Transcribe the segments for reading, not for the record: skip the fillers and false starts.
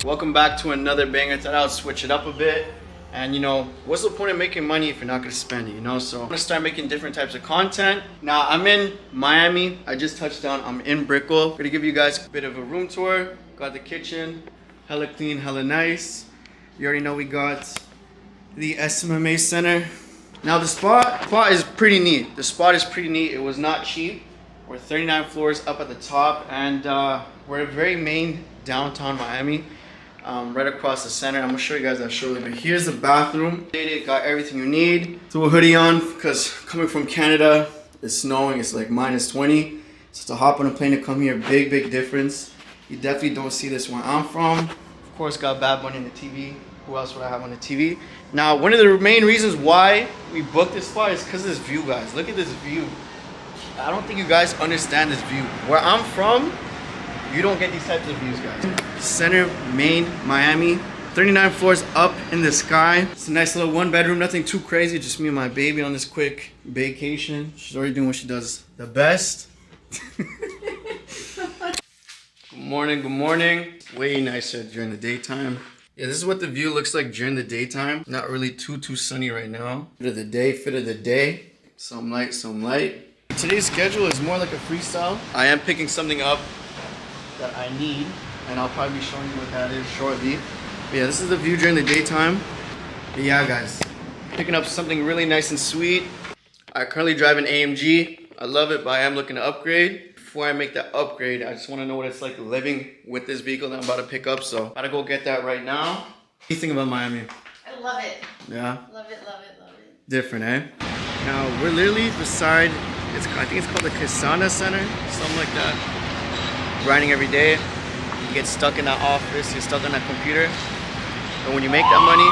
Welcome back to another banger. Thought I would switch it up a bit. And you know, what's the point of making money if you're not gonna spend it, you know? So I'm gonna start making different types of content. Now I'm in Miami. I just touched down. I'm in Brickell. Gonna give you guys a bit of a room tour. Got the kitchen, hella clean, hella nice. You already know we got the SMMA Center. Now the spot is pretty neat. The spot is pretty neat. It was not cheap. We're 39 floors up at the top, and we're very main downtown Miami, right across the center. I'm gonna show you guys that shortly, but here's the bathroom. Got everything you need. Throw a hoodie on, because coming from Canada, it's snowing, it's like -20. So to hop on a plane to come here, big difference. You definitely don't see this where I'm from. Of course, got Bad Bunny on the TV. Who else would I have on the TV? Now, one of the main reasons why we booked this spot is because of this view, guys. Look at this view. I don't think you guys understand this view. Where I'm from, you don't get these types of views, guys. Center, Main, Miami. 39 floors up in the sky. It's a nice little one bedroom, nothing too crazy. Just me and my baby on this quick vacation. She's already doing what she does the best. Good morning, good morning. Way nicer during the daytime. Yeah, this is what the view looks like during the daytime. Not really too sunny right now. Fit of the day. Some light, some light. Today's schedule is more like a freestyle. I am picking something up that I need, and I'll probably be showing you what that is shortly. But yeah, this is the view during the daytime. But yeah, guys, picking up something really nice and sweet. I currently drive an AMG. I love it, but I am looking to upgrade. Before I make that upgrade, I just want to know what it's like living with this vehicle that I'm about to pick up. So I'm about to go get that right now. What do you think about Miami? I love it. Yeah? Love it, love it, love it. Different, eh? Now, we're literally beside, I think it's called the Kasana Center, something like that. Grinding every day. You get stuck in that office, you're stuck on that computer. But when you make that money,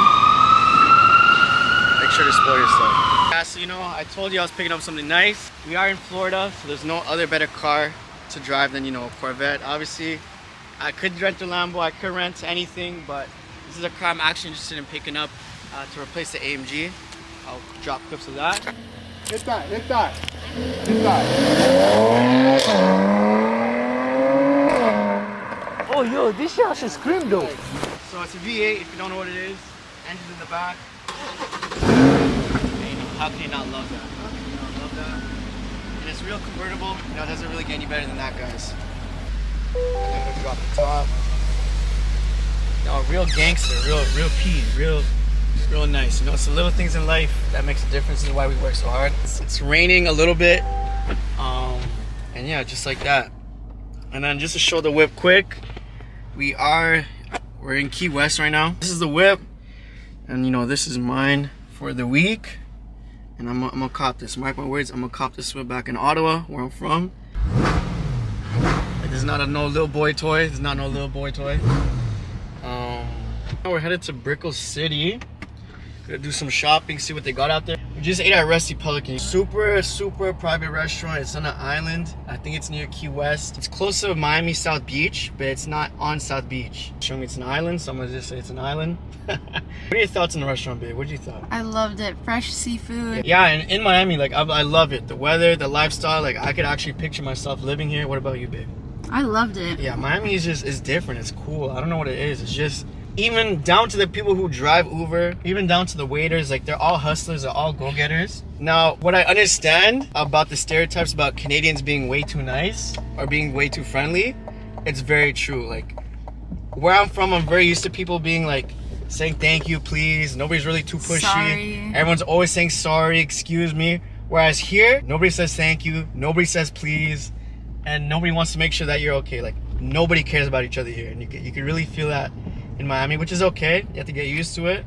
make sure to spoil yourself. Yeah, so you know, I told you I was picking up something nice. We are in Florida, so there's no other better car to drive than, you know, a Corvette. Obviously, I could rent a Lambo, I could rent anything, but this is a car I'm actually interested in picking up to replace the AMG. I'll drop clips of that. Hit that. Oh, yo, this shit should scream though. So it's a V8, if you don't know what it is. Engine in the back. How can you not love that? How can you not love that? And it's real convertible. You know, it doesn't really get any better than that, guys. I'm gonna drop the top. No, real gangster, real P, real nice. You know, it's the little things in life that makes a difference. This is why we work so hard. It's raining a little bit. And yeah, just like that. And then just to show the whip quick, we're in Key West right now. This is the whip. And you know, this is mine for the week. And I'm gonna cop this. Mark my words, I'm gonna cop this whip back in Ottawa, where I'm from. Like, this is not no little boy toy. This is not no little boy toy. We're headed to Brickell City. Gonna do some shopping, see what they got out there. We just ate at Rusty Pelican. Super private restaurant. It's on an island. I think it's near Key West. It's close to Miami South Beach, but it's not on South Beach. Showing me it's an island, so I'm gonna just say it's an island. What are your thoughts on the restaurant, babe? What did you thought? I loved it. Fresh seafood. Yeah, and in Miami, like I love it. The weather, the lifestyle, like I could actually picture myself living here. What about you, babe? I loved it. Yeah, Miami is different. It's cool. I don't know what it is. It's just, even down to the people who drive Uber, even down to the waiters, like they're all hustlers, they're all go-getters. Now, what I understand about the stereotypes about Canadians being way too nice or being way too friendly, it's very true. Like, where I'm from, I'm very used to people being like, saying thank you, please. Nobody's really too pushy. Sorry. Everyone's always saying sorry, excuse me. Whereas here, nobody says thank you, nobody says please, and nobody wants to make sure that you're okay. Like, nobody cares about each other here, and you can really feel that in Miami, which is okay. You have to get used to it,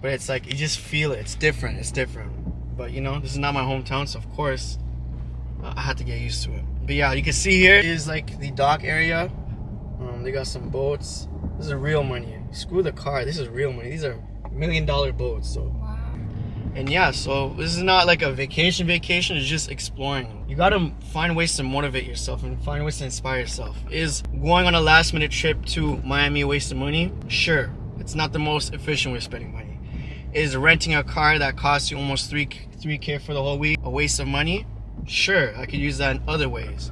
but it's like you just feel it. It's different. But you know, this is not my hometown, so of course I had to get used to it. But yeah, you can see here is like the dock area. They got some boats. This is real money. Screw the car. This is real money. These are $1 million boats. So. Wow. And yeah, so this is not like a vacation. It's just exploring. You gotta find ways to motivate yourself and find ways to inspire yourself. Is going on a last minute trip to Miami a waste of money? Sure. It's not the most efficient way of spending money. Is renting a car that costs you almost $3K for the whole week a waste of money? Sure, I could use that in other ways.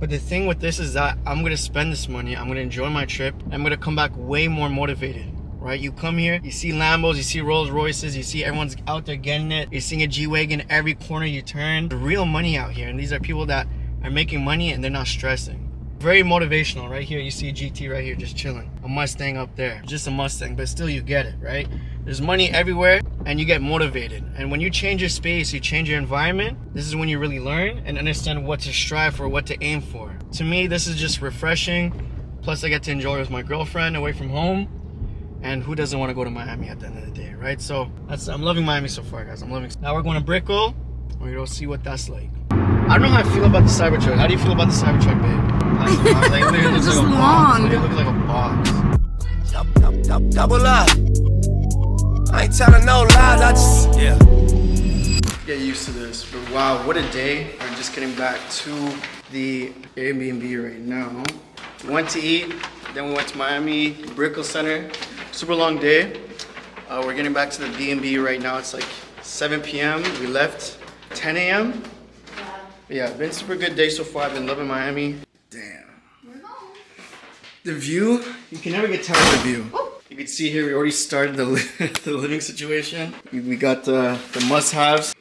But the thing with this is that I'm gonna spend this money, I'm gonna enjoy my trip, I'm gonna come back way more motivated, right? You come here, you see Lambos, you see Rolls Royces, you see everyone's out there getting it, you're seeing a G-Wagon every corner you turn. There's real money out here, and these are people that are making money and they're not stressing. Very motivational. Right here, you see a GT right here just chilling. A Mustang up there, just a Mustang, but still you get it, right? There's money everywhere and you get motivated. And when you change your space, you change your environment, this is when you really learn and understand what to strive for, what to aim for. To me, this is just refreshing. Plus I get to enjoy with my girlfriend away from home. And who doesn't want to go to Miami at the end of the day, right? So I'm loving Miami so far, guys. I'm loving. Now we're going to Brickell. We're gonna see what that's like. I don't know how I feel about the Cybertruck. How do you feel about the Cybertruck, babe? Like, it looks Just like a long. box. It looks like a box. Double up. I ain't telling no lies, I just, Get used to this. But wow, what a day. We're just getting back to the Airbnb right now. We went to eat, then we went to Miami, Brickell Center. Super long day. We're getting back to the B&B right now. It's like 7 p.m. We left 10 a.m. Yeah, been super good day so far. I've been loving Miami. Damn. We're home. The view, you can never get tired of the view. You can see here we already started the, the living situation. We got the must-haves.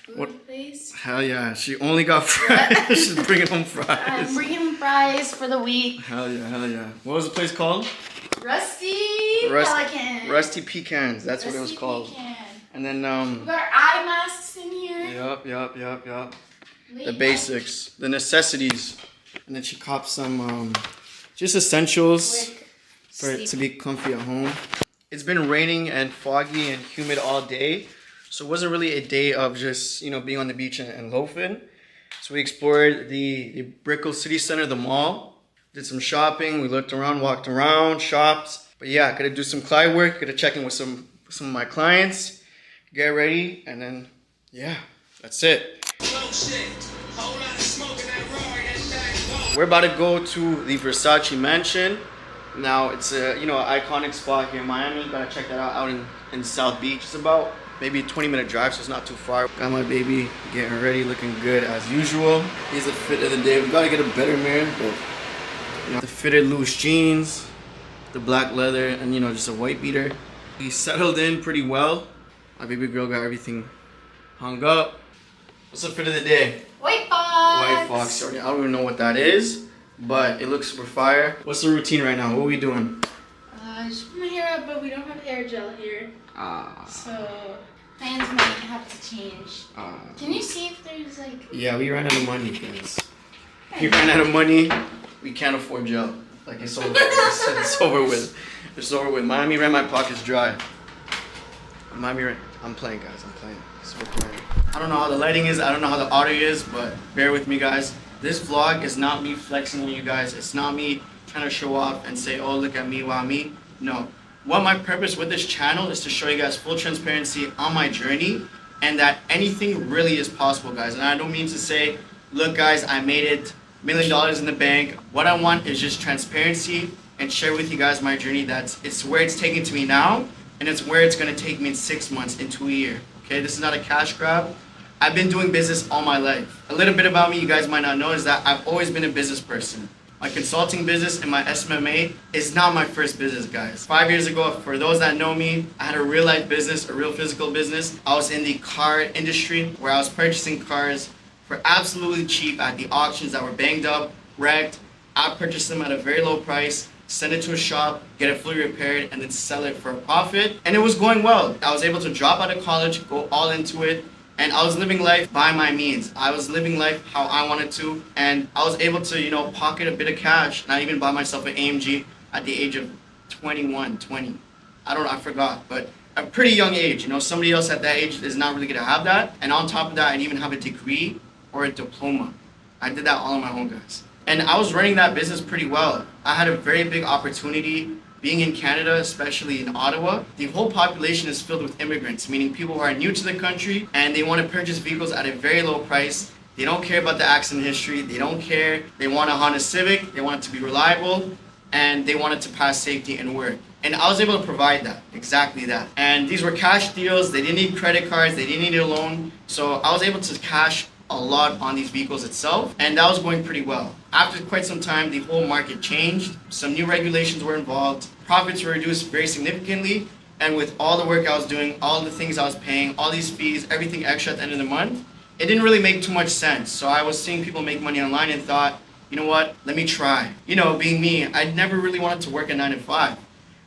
Food place. Hell yeah, she only got fries. She's bringing home I'm fries. bringing fries for the week. Hell yeah, hell yeah. What was the place called? Rusty Pelican. Rusty Pecans, that's what it was Rusty called. Pecan. And then, We got our eye masks in here. yup. The Late basics, the necessities. And then she copped some, just essentials Quick for it to sleep. be comfy at home. It's been raining and foggy and humid all day. So it wasn't really a day of just, being on the beach and loafing. So we explored the Brickell City Center, the mall. Did some shopping. We looked around, walked around, shopped. But yeah, gotta do some client work. Gotta check in with some of my clients. Get ready, and then yeah, that's it. We're about to go to the Versace mansion. Now it's a an iconic spot here in Miami. Gotta check that out in South Beach. It's about maybe a 20-minute drive, so it's not too far. Got my baby getting ready, looking good as usual. Here's the fit of the day. We gotta get a better mirror, but the fitted loose jeans, the black leather, and just a white beater. We settled in pretty well. My baby girl got everything hung up. What's the fit of the day? White fox. White fox. Sorry, I don't even know what that is, but it looks super fire. What's the routine right now? What are we doing? Just put my hair up, but we don't have hair gel here. Ah. So plans might have to change. Can you see if there's like? Yeah, we ran out of money, guys. We ran out of money. We can't afford gel. Like it's over. It's over with. It's over with. Miami ran my pockets dry. Miami ran. I'm playing, guys. I'm playing. Super playing. I don't know how the lighting is. I don't know how the audio is, but bear with me, guys. This vlog is not me flexing on you guys. It's not me trying to show off and say, oh, look at me, wow, me. No. What my purpose with this channel is to show you guys full transparency on my journey and that anything really is possible, guys. And I don't mean to say, look, guys, I made it $1 million in the bank. What I want is just transparency and share with you guys my journey. It's where it's taking to me now, and it's where it's gonna take me in 6 months, into a year. Okay, this is not a cash grab. I've been doing business all my life. A little bit about me you guys might not know is that I've always been a business person. My consulting business and my SMMA is not my first business, guys. 5 years ago, for those that know me, I had a real life business, a real physical business. I was in the car industry where I was purchasing cars for absolutely cheap at the auctions that were banged up, wrecked. I purchased them at a very low price, send it to a shop, get it fully repaired, and then sell it for a profit. And it was going well. I was able to drop out of college, go all into it, and I was living life by my means. I was living life how I wanted to, and I was able to, pocket a bit of cash, not even buy myself an AMG at the age of 21, 20. I forgot, but a pretty young age. Somebody else at that age is not really gonna have that. And on top of that, I didn't even have a degree or a diploma. I did that all on my own, guys. And I was running that business pretty well. I had a very big opportunity being in Canada, especially in Ottawa. The whole population is filled with immigrants, meaning people who are new to the country and they want to purchase vehicles at a very low price. They don't care about the accident history. They don't care. They want a Honda Civic. They want it to be reliable, and they want it to pass safety and work. And I was able to provide that, exactly that. And these were cash deals. They didn't need credit cards. They didn't need a loan. So I was able to cash a lot on these vehicles itself, and that was going pretty well. After quite some time, the whole market changed. Some new regulations were involved. Profits were reduced very significantly, and with all the work I was doing, all the things I was paying, all these fees, everything extra at the end of the month, it didn't really make too much sense. So I was seeing people make money online and thought, you know what, let me try. You know, being me, I never really wanted to work a 9 to 5.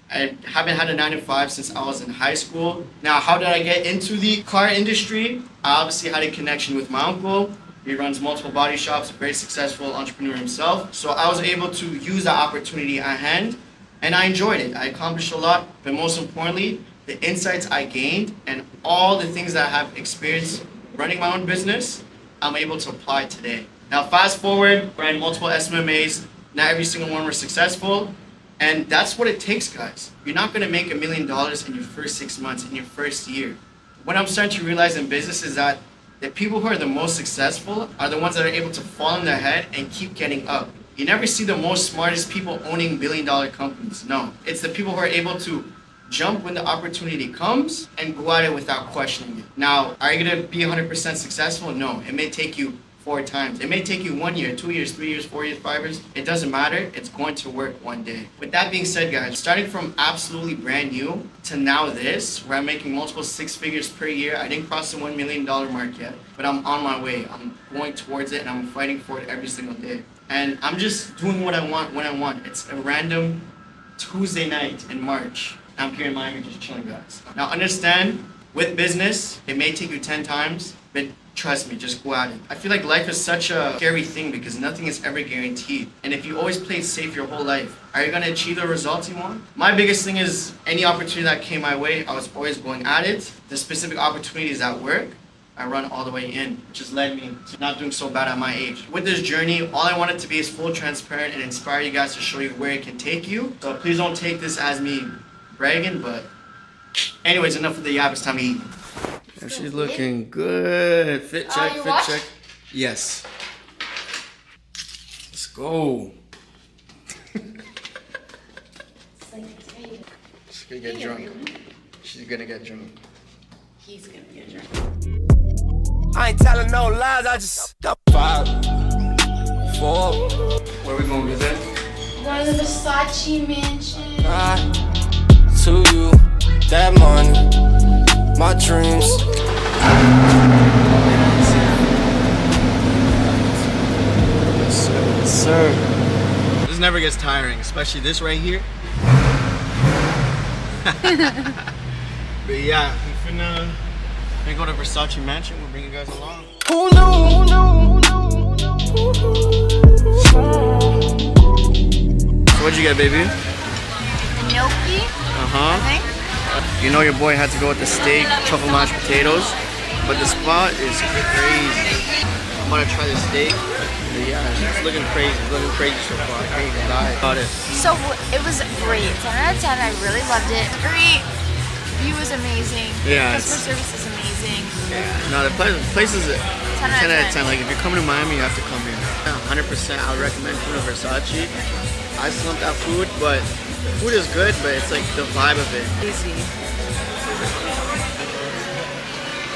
I haven't had a 9 to 5 since I was in high school. Now, how did I get into the car industry? I obviously had a connection with my uncle. He runs multiple body shops, a very successful entrepreneur himself. So I was able to use that opportunity at hand, and I enjoyed it. I accomplished a lot, but most importantly, the insights I gained and all the things that I have experienced running my own business, I'm able to apply today. Now, fast forward, ran multiple SMMAs. Not every single one were successful. And that's what it takes, guys. You're not gonna make $1 million in your first 6 months, in your first year. What I'm starting to realize in business is that the people who are the most successful are the ones that are able to fall on their head and keep getting up. You never see the most smartest people owning billion-dollar companies. No, it's the people who are able to jump when the opportunity comes and go at it without questioning it. Now, are you gonna be 100% successful? No, it may take you 4 times. It may take you 1 year, 2 years, 3 years, 4 years, 5 years. It doesn't matter. It's going to work one day. With that being said, guys, starting from absolutely brand new to now this, where I'm making multiple 6 figures per year. I didn't cross the $1 million mark yet, but I'm on my way. I'm going towards it and I'm fighting for it every single day. And I'm just doing what I want when I want. It's a random Tuesday night in March. I'm here in Miami just chilling, guys. Now understand, with business, it may take you 10 times, but trust me, just go at it. I feel like life is such a scary thing because nothing is ever guaranteed. And if you always play it safe your whole life, are you gonna achieve the results you want? My biggest thing is any opportunity that came my way, I was always going at it. The specific opportunities at work, I run all the way in, which has led me to not doing so bad at my age. With this journey, all I want it to be is full transparent and inspire you guys to show you where it can take you. So please don't take this as me bragging, but anyways, enough of the yap, it's time to eat. Yeah, she's looking good. Fit check, fit watch? check. Yes. Let's go. She's gonna get drunk. She's gonna get drunk. He's gonna get drunk. I ain't telling no lies, I just 5, 4, Where are we going with it? Go to the Versace mansion. 5 to you. That money, my dreams. Yes, sir. This never gets tiring, especially this right here. But yeah, we're gonna go to Versace mansion. We'll bring you guys along. Who knew? So what'd you get, baby? Gnocchi, I think. You know your boy had to go with the steak, truffle mashed potatoes, but the spot is crazy. I'm gonna try the steak. But yeah, it's looking crazy. It's looking crazy so far. I can't even lie about it. So it was great. 10 out of 10. I really loved it. Great. View was amazing. Yeah, Customer service is amazing. Yeah. No, the place is 10 out of 10. Like if you're coming to Miami, you have to come here. 100%. I would recommend food at Versace. I slumped that food, but the food is good, but it's like the vibe of it. Easy.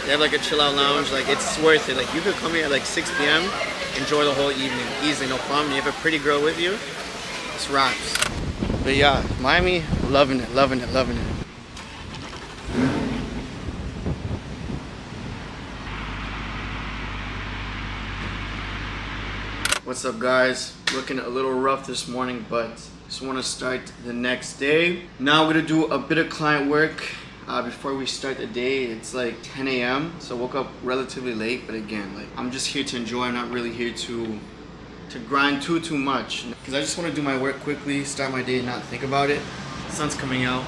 They have like a chill out lounge. Like it's worth it. Like you could come here at like 6 p.m. Enjoy the whole evening. Easy, no problem. You have a pretty girl with you. It's raps. But yeah, Miami, loving it, loving it, loving it. What's up, guys? Looking a little rough this morning, but just want to start the next day. Now I'm gonna do a bit of client work before we start the day. It's like 10 a.m. so I woke up relatively late, but again, like I'm just here to enjoy. I'm not really here to grind too much, because I just want to do my work quickly, start my day and not think about it. The sun's coming out,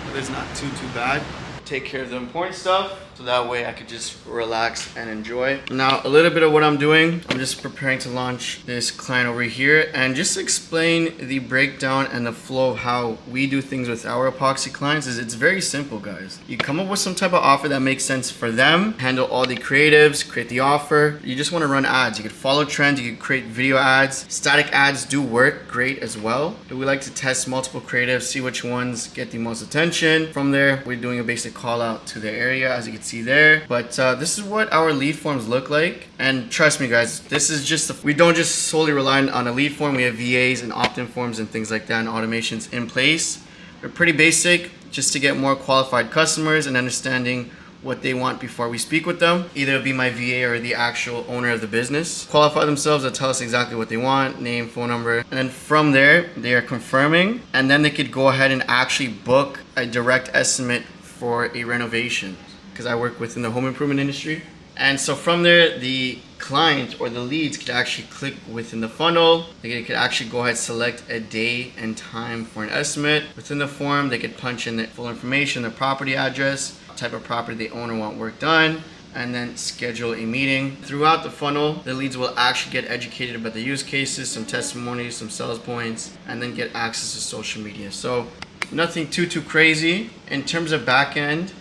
but it's not too bad. Take care of the important stuff, so that way I could just relax and enjoy. Now, a little bit of what I'm doing, I'm just preparing to launch this client over here, and just to explain the breakdown and the flow of how we do things with our epoxy clients is it's very simple, guys. You come up with some type of offer that makes sense for them, handle all the creatives, create the offer. You just want to run ads. You could follow trends, you could create video ads. Static ads do work great as well, but we like to test multiple creatives, see which ones get the most attention. From there, we're doing a basic call out to the area. As you can see there. But this is what our lead forms look like. And trust me guys, this is just, we don't just solely rely on a lead form. We have VAs and opt-in forms and things like that and automations in place. They're pretty basic just to get more qualified customers and understanding what they want before we speak with them. Either it'll be my VA or the actual owner of the business. Qualify themselves, they'll tell us exactly what they want, name, phone number, and then from there, they are confirming, and then they could go ahead and actually book a direct estimate for a renovation, because I work within the home improvement industry. And so from there, the client or the leads could actually click within the funnel. They could actually go ahead and select a day and time for an estimate. Within the form, they could punch in the full information, the property address, type of property the owner want work done, and then schedule a meeting. Throughout the funnel, the leads will actually get educated about the use cases, some testimonies, some sales points, and then get access to social media. So nothing too crazy. In terms of back end,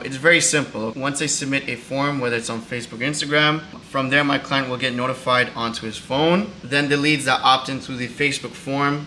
it's very simple. Once they submit a form, whether it's on Facebook or Instagram, from there my client will get notified onto his phone. Then the leads that opt in through the Facebook form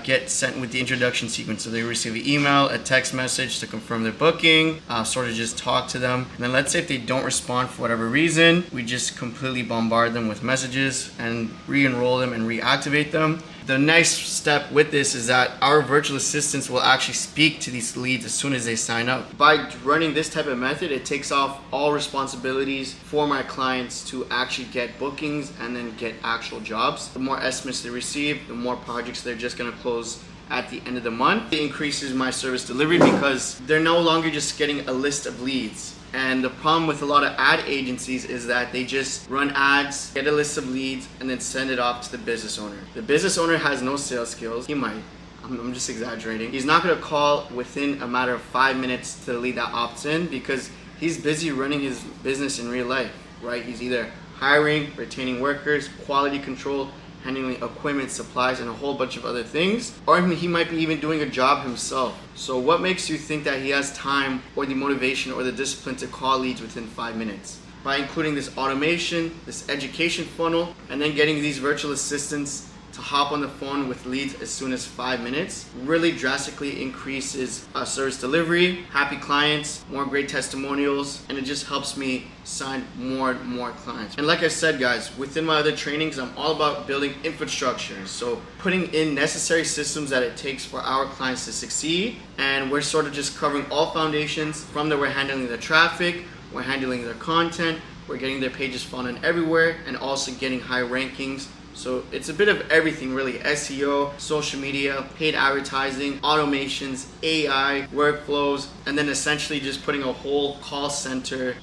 get sent with the introduction sequence. So they receive an email, a text message to confirm their booking, sort of just talk to them. And then let's say if they don't respond for whatever reason, we just completely bombard them with messages and re-enroll them and reactivate them. The next step with this is that our virtual assistants will actually speak to these leads as soon as they sign up. By running this type of method, it takes off all responsibilities for my clients to actually get bookings and then get actual jobs. The more estimates they receive, the more projects they're just gonna close at the end of the month. It increases my service delivery because they're no longer just getting a list of leads. And the problem with a lot of ad agencies is that they just run ads, get a list of leads, and then send it off to the business owner. The business owner has no sales skills. He might. I'm just exaggerating. He's not going to call within a matter of 5 minutes to the lead that opts in because he's busy running his business in real life, right? He's either hiring, retaining workers, quality control, handling equipment, supplies, and a whole bunch of other things. Or he might be even doing a job himself. So what makes you think that he has time or the motivation or the discipline to call leads within 5 minutes? By including this automation, this education funnel, and then getting these virtual assistants to hop on the phone with leads as soon as 5 minutes really drastically increases service delivery, happy clients, more great testimonials, and it just helps me sign more and more clients. And like I said guys, within my other trainings, I'm all about building infrastructure. So putting in necessary systems that it takes for our clients to succeed. And we're sort of just covering all foundations. From there, we're handling the traffic, we're handling their content, we're getting their pages found everywhere, and also getting high rankings. So it's a bit of everything really: SEO, social media, paid advertising, automations, AI, workflows, and then essentially just putting a whole call center,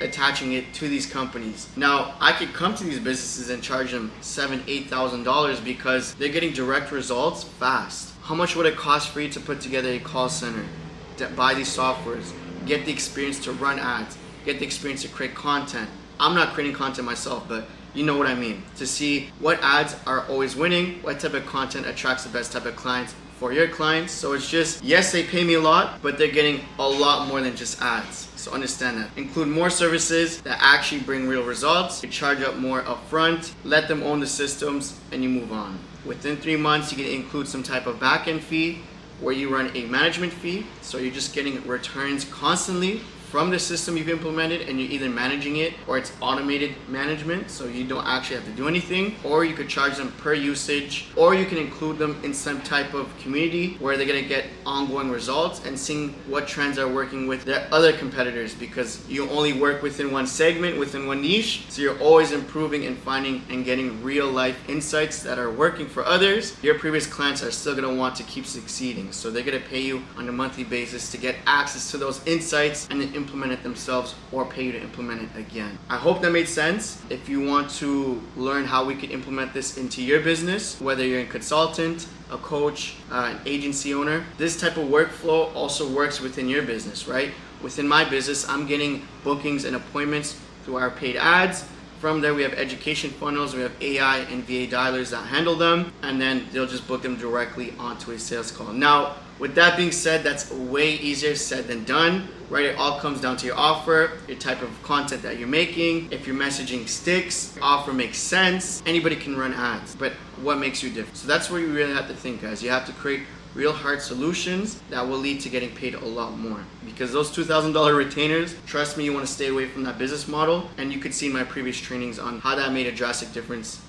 attaching it to these companies. Now, I could come to these businesses and charge them $7,000, $8,000 because they're getting direct results fast. How much would it cost for you to put together a call center, to buy these softwares, get the experience to run ads, get the experience to create content? I'm not creating content myself, but you know what I mean. To see what ads are always winning, what type of content attracts the best type of clients for your clients. So it's just, yes, they pay me a lot, but they're getting a lot more than just ads. So understand that. Include more services that actually bring real results. You charge up more upfront, let them own the systems, and you move on. Within 3 months, you can include some type of back-end fee where you run a management fee. So you're just getting returns constantly from the system you've implemented, and you're either managing it or it's automated management, so you don't actually have to do anything. Or you could charge them per usage, or you can include them in some type of community where they're gonna get ongoing results and seeing what trends are working with their other competitors, because you only work within one segment, within one niche, so you're always improving and finding and getting real life insights that are working for others. Your previous clients are still gonna want to keep succeeding, so they're gonna pay you on a monthly basis to get access to those insights and then implement it themselves, or pay you to implement it again. I hope that made sense. If you want to learn how we can implement this into your business, whether you're a consultant, a coach, an agency owner, this type of workflow also works within your business, right? Within my business, I'm getting bookings and appointments through our paid ads. From there, we have education funnels, we have AI and VA dialers that handle them, and then they'll just book them directly onto a sales call. Now, with that being said, that's way easier said than done, right? It all comes down to your offer, your type of content that you're making. If your messaging sticks, offer makes sense, anybody can run ads, but what makes you different? So that's where you really have to think, guys. You have to create real hard solutions that will lead to getting paid a lot more, because because those $2,000 retainers, trust me, you want to stay away from that business model. And you could see in my previous trainings on how that made a drastic difference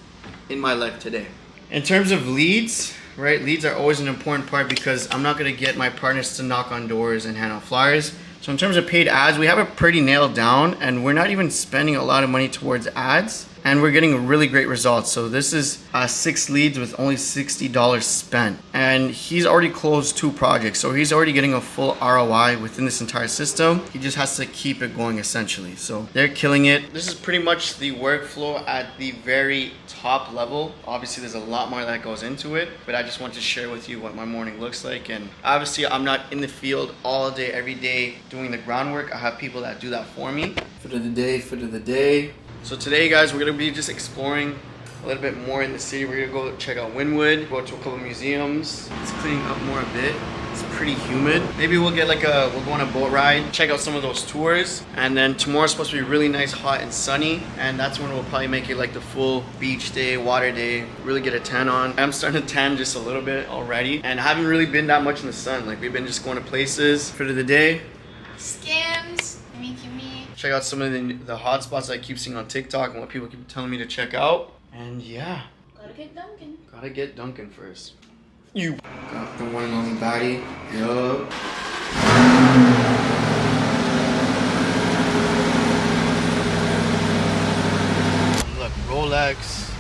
in my life today. In terms of leads, right? Leads are always an important part because I'm not going to get my partners to knock on doors and hand out flyers. So in terms of paid ads, we have it pretty nailed down, and we're not even spending a lot of money towards ads, and we're getting really great results. So this is 6 leads with only $60 spent, and he's already closed 2 projects. So he's already getting a full ROI within this entire system. He just has to keep it going essentially. So they're killing it. This is pretty much the workflow at the very top level. Obviously there's a lot more that goes into it, but I just want to share with you what my morning looks like. And obviously I'm not in the field all day, every day doing the groundwork. I have people that do that for me. Fit of the day. So today, guys, we're gonna be just exploring a little bit more in the city. We're gonna go check out Wynwood, go to a couple museums. It's cleaning up more a bit. It's pretty humid. Maybe we'll get we'll go on a boat ride, check out some of those tours. And then tomorrow's supposed to be really nice, hot and sunny. And that's when we'll probably make it like the full beach day, water day, really get a tan on. I'm starting to tan just a little bit already. And I haven't really been that much in the sun. Like, we've been just going to places. Fit of the day. Skims. Me. Check out some of the hot spots I keep seeing on TikTok and what people keep telling me to check out. And yeah. Gotta get Dunkin' first. You got the one and only baddie. Yup. Look, Rolex.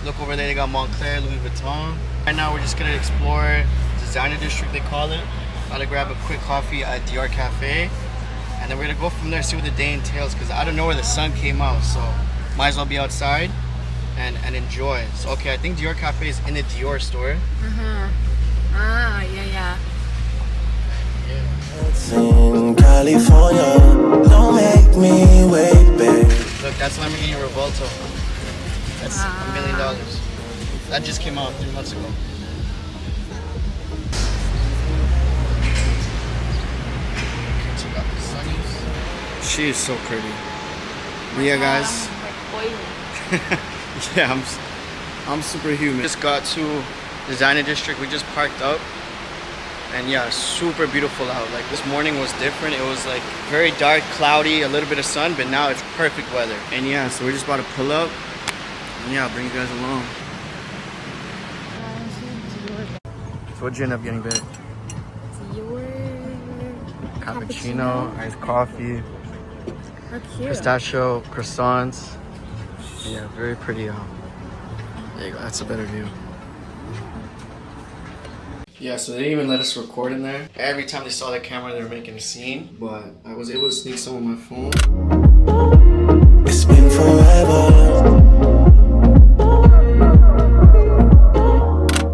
Look over there, they got Montclair, Louis Vuitton. Right now we're just gonna explore Designer District, they call it. Gotta grab a quick coffee at Dior Cafe. And then we're gonna go from there, see what the day entails, because I don't know where the sun came out, so might as well be outside and enjoy. So okay, I think Dior Cafe is in the Dior store. Ah, yeah. In California, don't make me wait, babe. Look, that's Lamborghini Revolto. That's $1 million. That just came out 3 months ago. She is so pretty. Yeah, guys. Yeah, I'm super human. Just got to Designer District. We just parked up, and yeah, super beautiful out. Like, this morning was different. It was like very dark, cloudy, a little bit of sun, but now it's perfect weather. And yeah, so we're just about to pull up, and yeah, I'll bring you guys along. So what'd you end up getting, babe? Cappuccino, iced coffee. Pistachio, croissants. Yeah, very pretty. There you go, that's a better view. Yeah, so they didn't even let us record in there. Every time they saw the camera, they were making a scene. But I was able to sneak some on my phone. It's been forever.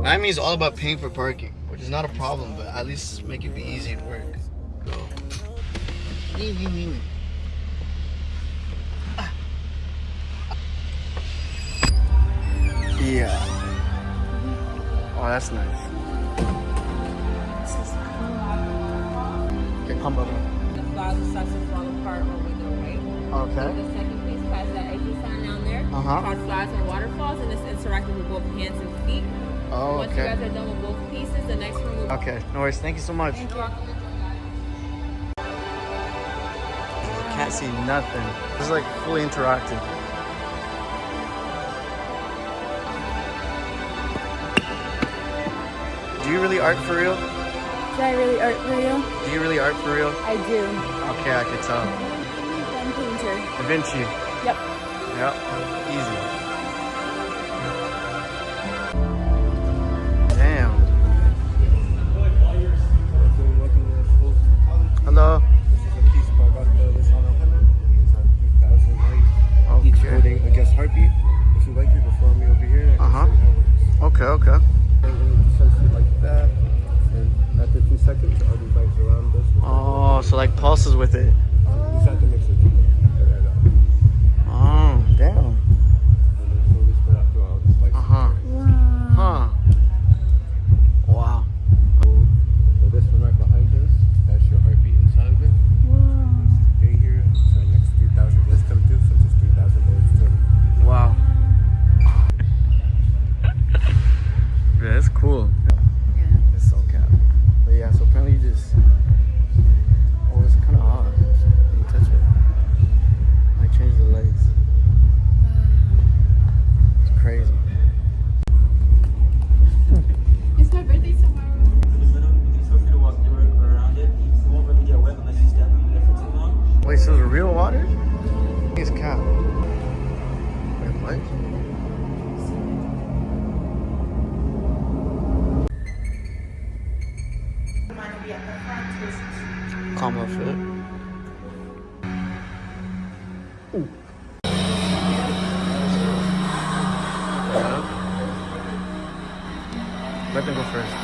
Miami is all about paying for parking, which is not a problem, but at least make it be easy at work. So. Yeah. Oh, that's nice. Okay, come over. The plaza starts to fall apart when we go right. Okay. The second place past that exit sign down there. Called Flies and Waterfalls, and it's interactive with both hands and feet. Oh, Once you guys are done with both pieces, the next room will Okay, no worries. Thank you so much. Can't see nothing. This is like fully interactive. Do you really art for real? Do I really art for real? Do you really art for real? I do. Okay, I can tell. I'm painter. Da Vinci. Yep. Yep. Easy. Damn. Hello. Each holding against heartbeat. If you like it, perform me over here. Okay. Essentially like that. And after 2 seconds, all these lights around us. Oh, so like pulses with it. You just have to mix it. Oh, damn. And then slowly spread out through all these lights. Huh. Wow. So this one right behind us, that's your heartbeat inside of it. Stay here. So the next 3,000 volts come through, so just 3,000 volts too. Wow. Yeah, that's cool. It's so cap. But yeah, so apparently you just always water? It's cow. Wait, what? Combo fit. Ooh. Let them go first.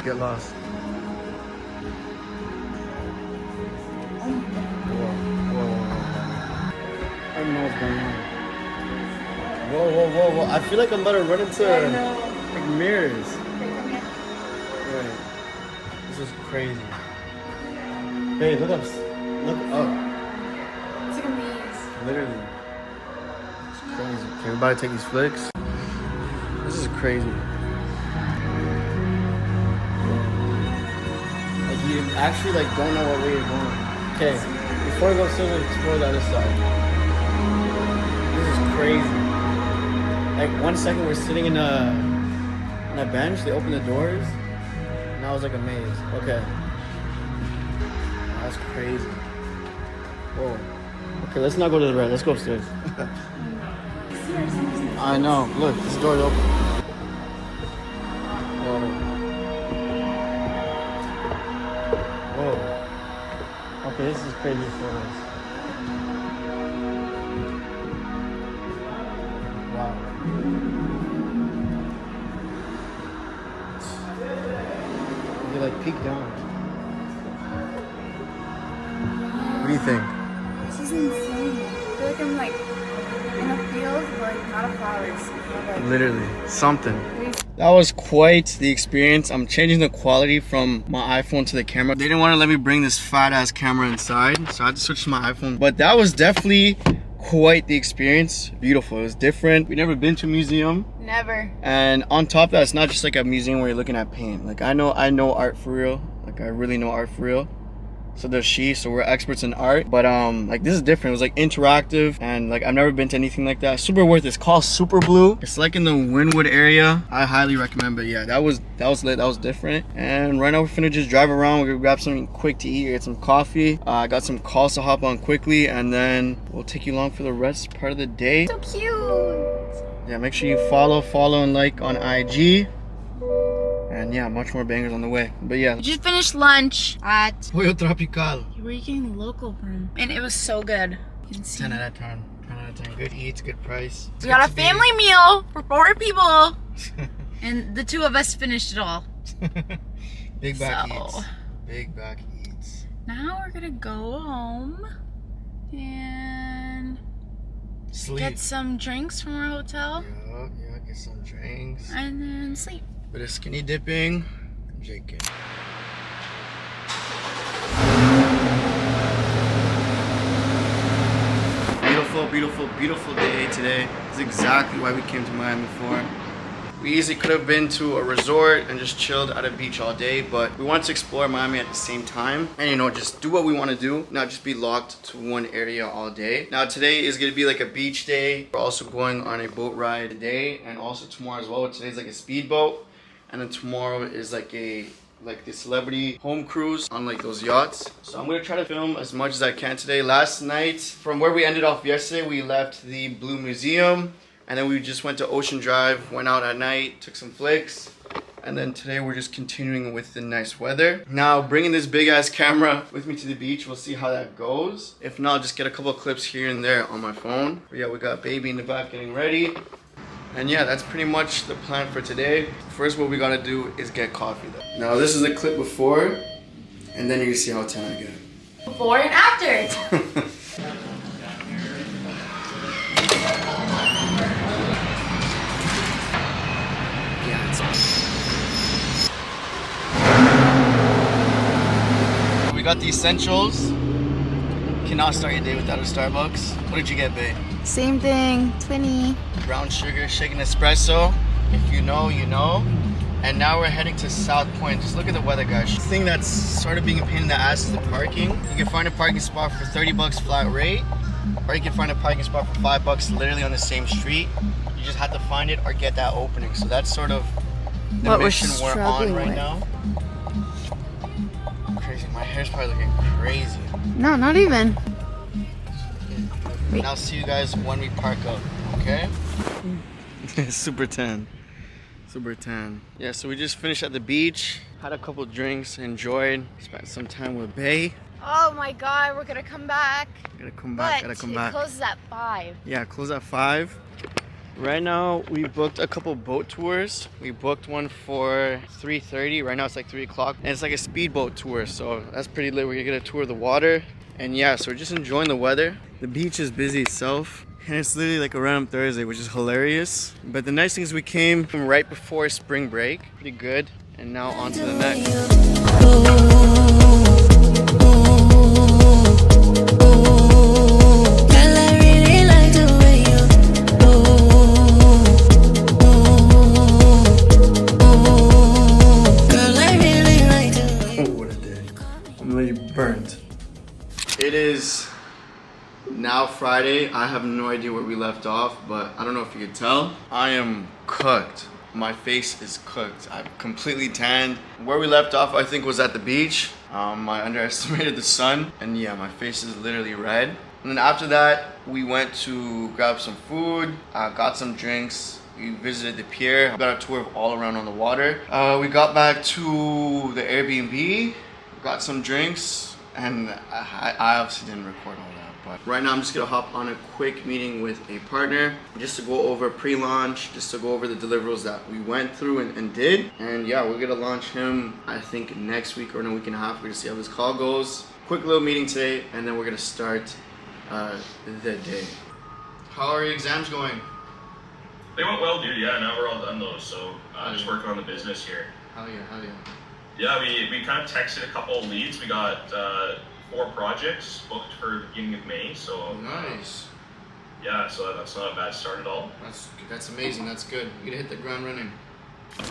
Get lost. Whoa. I don't know what's going on. Whoa. I feel like I'm about to run into like mirrors. Wait. This is crazy. Hey, look up. Look up. It's like a maze. Literally. It's crazy. Can everybody take these flicks? This is crazy. Like you actually like don't know what way you're going. Okay, before we go upstairs, we'll explore the other side. This is crazy. Like 1 second we're sitting in a bench, they open the doors, and now it's like a maze. Okay. That's crazy. Whoa. Okay, let's not go to the red. Let's go upstairs. I know. Look, this door's open. Whoa. Okay, this is crazy for us. Wow. You like peek down. What do you think? This is insane. I feel like I'm like in a field, but like not of flowers. Like, Literally, something. That was quite the experience. I'm changing the quality from my iPhone to the camera. They didn't want to let me bring this fat ass camera inside, so I had to switch to my iPhone. But that was definitely quite the experience. Beautiful. It was different. We've never been to a museum. never. And on top of that, it's not just like a museum where you're looking at paint. Like I know art for real. Like I really know art for real. So does she, so we're experts in art. But like this is different. It was like interactive, and like I've never been to anything like that. Super worth it. It's called Super Blue. It's like in the Wynwood area. I highly recommend. But yeah, that was lit. That was different. And right now we're finna just drive around. We're gonna grab something quick to eat, get some coffee. I got some calls to hop on quickly, and then we'll take you along for the rest part of the day. So cute. Yeah, make sure you follow and like on IG. And yeah, much more bangers on the way. But yeah. We just finished lunch at Pollo Tropical. where are you getting the local from? And it was so good. You can see. 10 out of 10. 10 out of 10. Good eats, good price. We got a family meal for 4 people. And the 2 of us finished it all. Big back So. eats. Big back eats. Now we're gonna go home and Sleep. get some drinks from our hotel Yeah, get some drinks. and then sleep. Bit of skinny dipping. JK. Beautiful, beautiful, beautiful day today. This is exactly why we came to Miami for. We easily could have been to a resort and just chilled at a beach all day, but we wanted to explore Miami at the same time and, you know, just do what we want to do, not just be locked to one area all day. Now today is going to be like a beach day. We're also going on a boat ride today and also tomorrow as well. Today's like a speedboat, and then tomorrow is like the celebrity home cruise on like those yachts. So I'm gonna try to film as much as I can today. Last night, from where we ended off yesterday, we left the Blue Museum, and then we just went to Ocean Drive, went out at night, took some flicks, and then today we're just continuing with the nice weather. Now, bringing this big ass camera with me to the beach, we'll see how that goes. If not, I'll just get a couple of clips here and there on my phone. But yeah, we got baby in the back getting ready. And yeah, that's pretty much the plan for today. First, what we gotta do is get coffee though. Now, this is the clip before, and then you can see how tan I get. Before and after. We got the essentials. Cannot start your day without a Starbucks. What did you get, babe? Same thing, 20. Brown sugar, shaken espresso. If you know, you know. And now we're heading to South Point. Just look at the weather, guys. The thing that's sort of being a pain in the ass is the parking. You can find a parking spot for 30 bucks flat rate, or you can find a parking spot for $5 literally on the same street. You just have to find it or get that opening. So that's sort of the What we're mission we're on struggling right with. now. Crazy, my hair's probably looking crazy. No, not even. And I'll see you guys when we park up, okay? Super tan. Super tan. Yeah, so we just finished at the beach, had a couple drinks, enjoyed, spent some time with Bae. Oh my god, we're gonna come back. Gotta come back, But gotta come it back. closes at 5. Yeah, close at 5. Right now, we booked a couple boat tours. We booked one for 3:30. Right now, it's like 3 o'clock. And it's like a speedboat tour, so that's pretty lit. We're gonna get a tour of the water. And yeah, so we're just enjoying the weather. The beach is busy itself. And it's literally like a random Thursday, which is hilarious. But the nice thing is we came from right before spring break. Pretty good. And now on to the next. Burnt. It is now Friday. I have no idea where we left off, but I don't know if you could tell. I am cooked. My face is cooked. I'm completely tanned. Where we left off, I think, was at the beach. I underestimated the sun, and yeah, my face is literally red. And then after that, we went to grab some food, got some drinks. We visited the pier, got a tour of all around on the water. We got back to the Airbnb, got some drinks, and I obviously didn't record all that. But right now I'm just gonna hop on a quick meeting with a partner just to go over pre-launch, just to go over the deliverables that we went through and did. And yeah, we're gonna launch him, I think, next week or in a week and a half. We're gonna see how this call goes. Quick little meeting today, and then we're gonna start the day. How are your exams going? They went well, dude. Yeah, now we're all done those. So just working on the business here. Hell yeah, hell yeah. Yeah, we kind of texted a couple of leads. We got 4 projects booked for the beginning of May. So nice. Yeah, so that's not a bad start at all. That's amazing. That's good. You're gonna hit the ground running.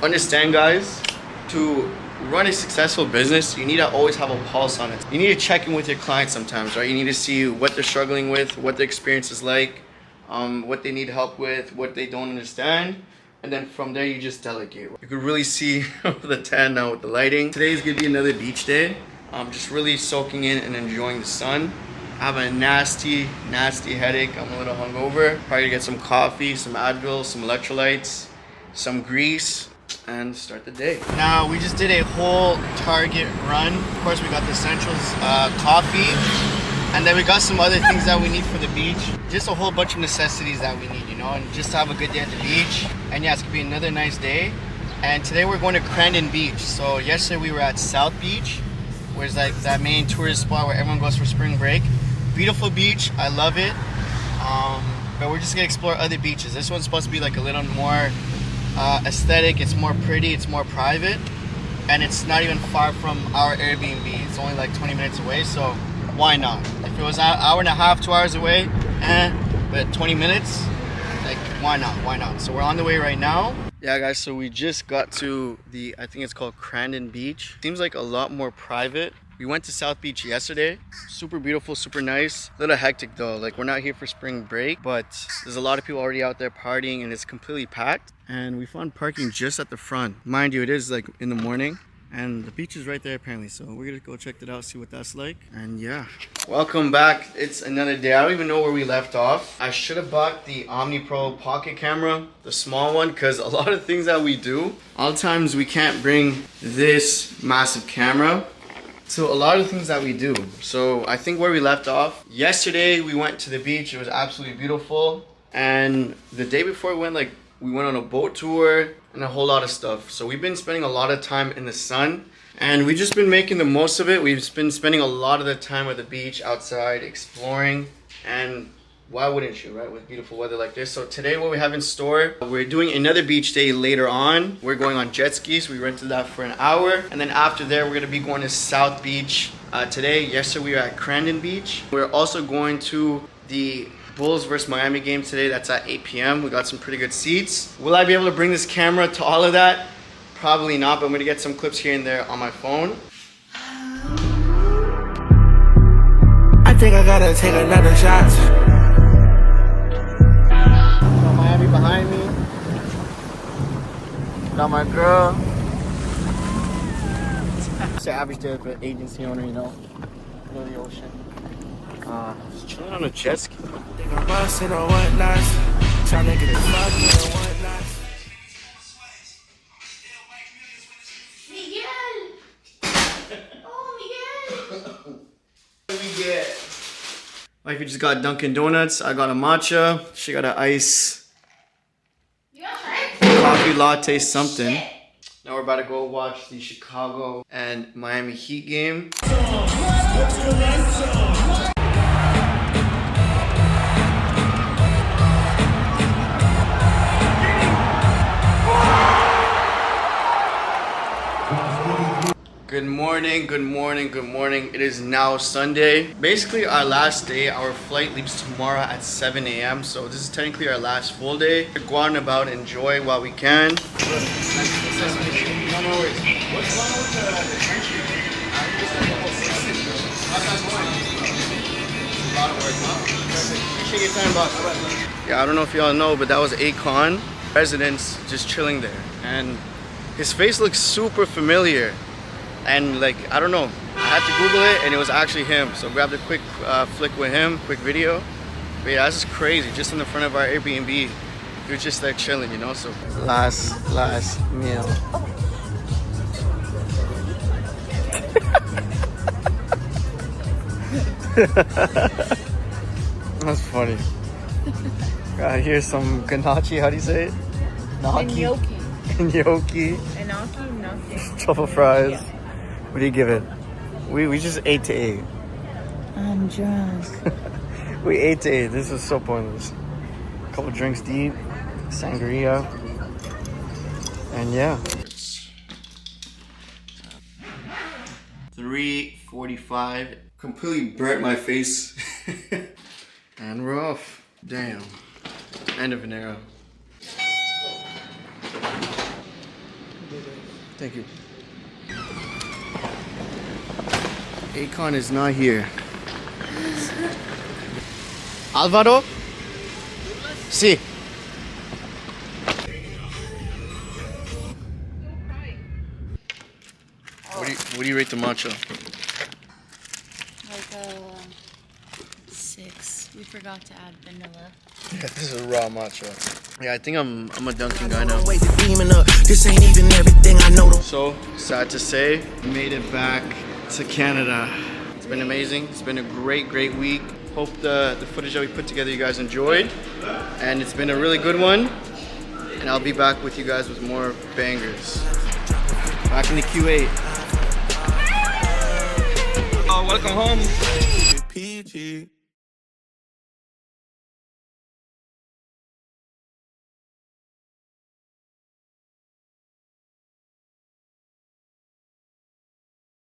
Understand, guys, to run a successful business, you need to always have a pulse on it. You need to check in with your clients sometimes, right? You need to see what they're struggling with, what the experience is like, what they need help with, what they don't understand. And then from there, you just delegate. You can really see the tan now with the lighting. Today is gonna be another beach day. I'm just really soaking in and enjoying the sun. I have a nasty headache. I'm a little hungover. Probably get some coffee, some Advil, some electrolytes, some grease, and start the day. Now, we just did a whole Target run. Of course, we got the essentials, coffee, and then we got some other things that we need for the beach. Just a whole bunch of necessities that we need, you know, and just to have a good day at the beach. And yeah, it's gonna be another nice day. And today we're going to Crandon Beach. So yesterday we were at South Beach, where it's like that main tourist spot where everyone goes for spring break. Beautiful beach, I love it. But we're just gonna explore other beaches. This one's supposed to be like a little more aesthetic, it's more pretty, it's more private. And it's not even far from our Airbnb. It's only like 20 minutes away, so why not? If it was an hour and a half, 2 hours away, but 20 minutes, like why not? So we're on the way right now. Yeah, guys, so we just got to the, I think it's called Crandon Beach. Seems like a lot more private. We went to South Beach yesterday. Super beautiful, super nice. A little hectic though, like we're not here for spring break, but there's a lot of people already out there partying and it's completely packed. And we found parking just at the front. Mind you, it is like in the morning. And the beach is right there apparently, so we're gonna go check it out, see what that's like. And yeah, welcome back. It's another day. I don't even know where we left off. I should have bought the Omni Pro pocket camera, the small one, because a lot of things that we do, all times we can't bring this massive camera. So a lot of things that we do. So I think where we left off, yesterday we went to the beach. It was absolutely beautiful. And the day before we went on a boat tour and a whole lot of stuff. So we've been spending a lot of time in the sun and we've just been making the most of it. We've been spending a lot of the time at the beach, outside, exploring, and why wouldn't you, right? With beautiful weather like this. So today what we have in store, we're doing another beach day later on. We're going on jet skis. We rented that for an hour. And then after there, we're gonna be going to South Beach today. Yesterday we were at Crandon Beach. We're also going to the Bulls versus Miami game today. That's at 8 p.m. We got some pretty good seats. Will I be able to bring this camera to all of that? Probably not, but I'm gonna get some clips here and there on my phone. I think I gotta take another shot. Got Miami behind me. Got my girl. just an average day of an agency owner, you know the ocean. Just chilling on a jet ski. Busting or whatnot, trying to get the fuck or whatnot. Wifey just got Dunkin' Donuts. I got a matcha. She got an ice coffee latte something. Now we're about to go watch the Chicago and Miami Heat game. Good morning, good morning, good morning. It is now Sunday. Basically our last day. Our flight leaves tomorrow at 7 a.m. So this is technically our last full day. We're going about, enjoy while we can. Yeah, I don't know if y'all know, but that was Akon. Residents just chilling there. And his face looks super familiar. And like, I don't know, I had to Google it and it was actually him. So grabbed a quick flick with him, quick video. But yeah, this is crazy, just in the front of our Airbnb. We were just like chilling, you know, so. Last meal. That's funny. Here's some ganache, how do you say it? Gnocchi. Gnocchi. Gnocchi. Truffle fries. Yeah. What do you give it? We just ate to eat. I'm drunk. We ate to eat. This is so pointless. A couple drinks to eat. Sangria. And yeah. 3:45. Completely burnt my face. And we're off. Damn. End of an era. Thank you. Akon is not here. Alvaro? Si. What do you rate the matcha? Like a 6. We forgot to add vanilla. Yeah, this is raw matcha. Yeah, I think I'm a Dunkin' guy now. This ain't even everything I know. So sad to say, made it back to Canada. It's been amazing. It's been a great week. Hope the footage that we put together you guys enjoyed. And it's been a really good one. And I'll be back with you guys with more bangers. Back in the Q8. Oh, welcome home. PG.